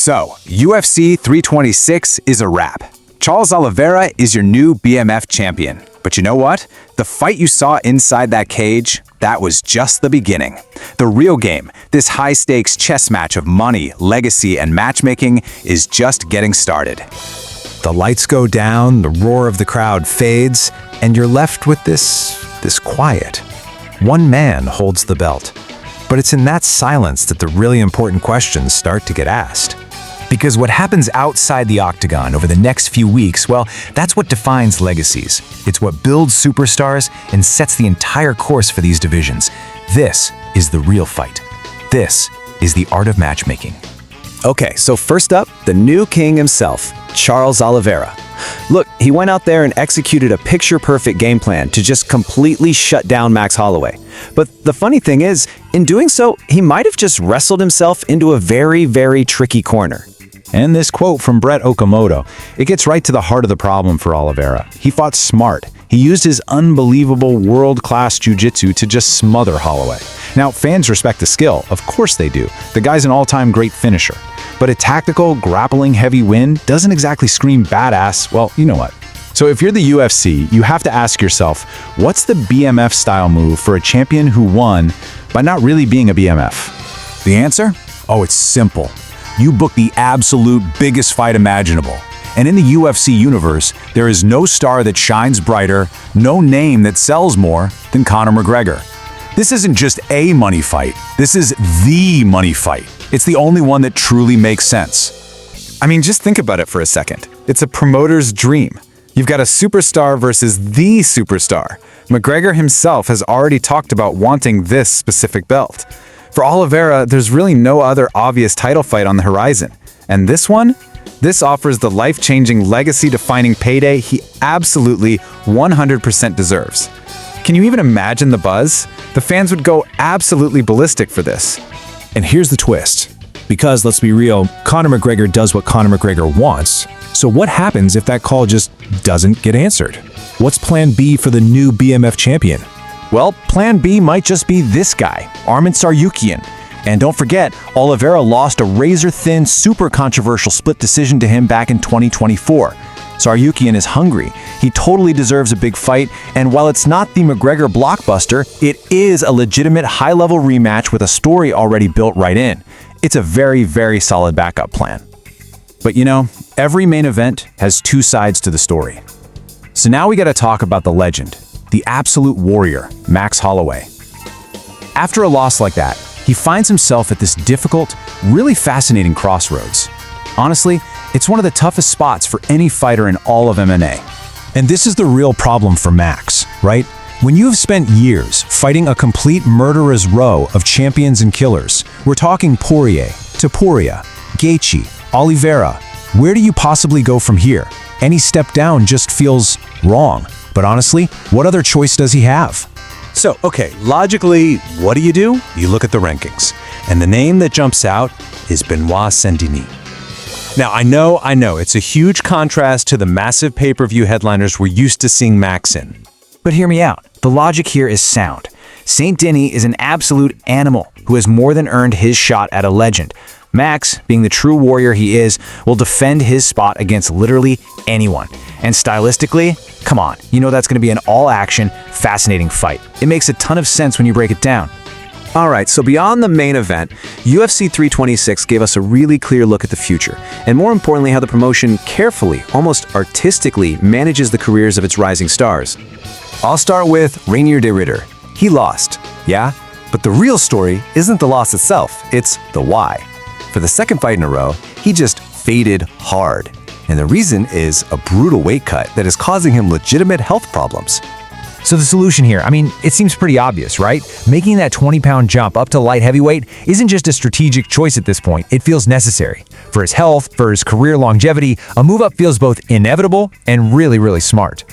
So, UFC 326 is a wrap. Charles Oliveira is your new BMF champion. But you know what? The fight you saw inside that cage, that was just the beginning. The real game, this high-stakes chess match of money, legacy, and matchmaking is just getting started. The lights go down, the roar of the crowd fades, and you're left with this quiet. One man holds the belt. But it's in that silence that the really important questions start to get asked. Because what happens outside the octagon over the next few weeks, well, that's what defines legacies. It's what builds superstars and sets the entire course for these divisions. This is the real fight. This is the art of matchmaking. Okay, so first up, the new king himself, Charles Oliveira. Look, he went out there and executed a picture-perfect game plan to just completely shut down Max Holloway. But the funny thing is, in doing so, he might have just wrestled himself into a very, very tricky corner. And this quote from Brett Okamoto, it gets right to the heart of the problem for Oliveira. He fought smart. He used his unbelievable world-class jiu-jitsu to just smother Holloway. Now, fans respect the skill. Of course they do. The guy's an all-time great finisher. But a tactical, grappling heavy win doesn't exactly scream badass. Well, you know what? So if you're the UFC, you have to ask yourself, what's the BMF style move for a champion who won by not really being a BMF? The answer? Oh, it's simple. You book the absolute biggest fight imaginable. And in the UFC universe, there is no star that shines brighter, no name that sells more than Conor McGregor. This isn't just a money fight. This is the money fight. It's the only one that truly makes sense. I mean, just think about it for a second. It's a promoter's dream. You've got a superstar versus the superstar. McGregor himself has already talked about wanting this specific belt. For Oliveira, there's really no other obvious title fight on the horizon. And this one? This offers the life-changing, legacy-defining payday he absolutely 100% deserves. Can you even imagine the buzz? The fans would go absolutely ballistic for this. And here's the twist. Because, let's be real, Conor McGregor does what Conor McGregor wants. So what happens if that call just doesn't get answered? What's plan B for the new BMF champion? Well, plan B might just be this guy, Arman Tsarukyan. And don't forget, Oliveira lost a razor-thin, super controversial split decision to him back in 2024. Tsarukyan is hungry. He totally deserves a big fight, and while it's not the McGregor blockbuster, it is a legitimate high-level rematch with a story already built right in. It's a very, very solid backup plan. But you know, every main event has two sides to the story. So now we gotta talk about the legend, the absolute warrior, Max Holloway. After a loss like that, he finds himself at this difficult, really fascinating crossroads. Honestly, it's one of the toughest spots for any fighter in all of MMA. And this is the real problem for Max, right? When you have spent years fighting a complete murderer's row of champions and killers, we're talking Poirier, Topuria, Gaethje, Oliveira, where do you possibly go from here? Any step down just feels wrong. But honestly, what other choice does he have? So, okay, logically, what do? You look at the rankings. And the name that jumps out is Benoît Saint-Denis. Now, I know, it's a huge contrast to the massive pay-per-view headliners we're used to seeing Max in. But hear me out. The logic here is sound. Saint Denis is an absolute animal who has more than earned his shot at a legend. Max, being the true warrior he is, will defend his spot against literally anyone. And stylistically, come on, you know that's going to be an all-action, fascinating fight. It makes a ton of sense when you break it down. Alright, so beyond the main event, UFC 326 gave us a really clear look at the future, and more importantly how the promotion carefully, almost artistically, manages the careers of its rising stars. I'll start with Reinier de Ridder. He lost, yeah? But the real story isn't the loss itself, it's the why. For the second fight in a row, he just faded hard. And the reason is a brutal weight cut that is causing him legitimate health problems. So the solution here, I mean, it seems pretty obvious, right? Making that 20-pound jump up to light heavyweight isn't just a strategic choice at this point, it feels necessary. For his health, for his career longevity, a move up feels both inevitable and really, really smart.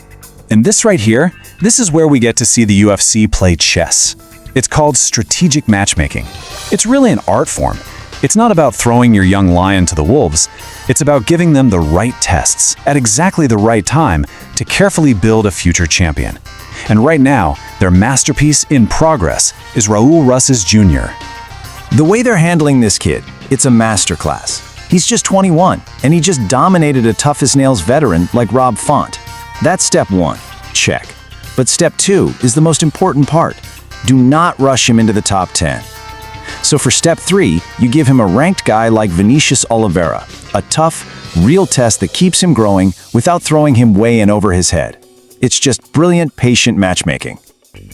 And this right here, this is where we get to see the UFC play chess. It's called strategic matchmaking. It's really an art form. It's not about throwing your young lion to the wolves. It's about giving them the right tests at exactly the right time to carefully build a future champion. And right now, their masterpiece in progress is Raul Rosas Jr. The way they're handling this kid, it's a masterclass. He's just 21, and he just dominated a tough-as-nails veteran like Rob Font. That's step 1. Check. But step 2 is the most important part. Do not rush him into the top 10. So for step 3, you give him a ranked guy like Vinicius Oliveira, a tough, real test that keeps him growing without throwing him way in over his head. It's just brilliant, patient matchmaking.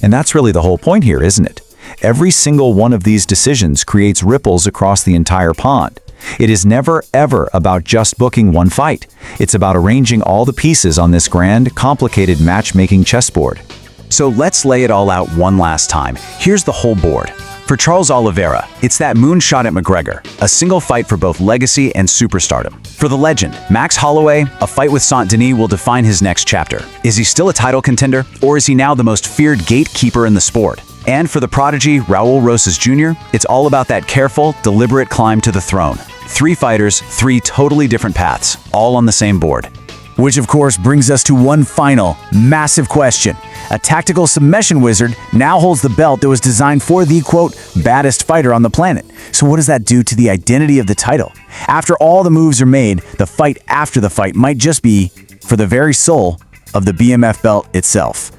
And that's really the whole point here, isn't it? Every single one of these decisions creates ripples across the entire pond. It is never, ever about just booking one fight. It's about arranging all the pieces on this grand, complicated matchmaking chessboard. So let's lay it all out one last time. Here's the whole board. For Charles Oliveira, it's that moonshot at McGregor, a single fight for both legacy and superstardom. For the legend, Max Holloway, a fight with Denis will define his next chapter. Is he still a title contender, or is he now the most feared gatekeeper in the sport? And for the prodigy, Raul Rosas Jr., it's all about that careful, deliberate climb to the throne. 3 fighters, 3 totally different paths, all on the same board. Which of course brings us to one final, massive question. A tactical submission wizard now holds the belt that was designed for the, quote, baddest fighter on the planet. So what does that do to the identity of the title? After all the moves are made, the fight after the fight might just be for the very soul of the BMF belt itself.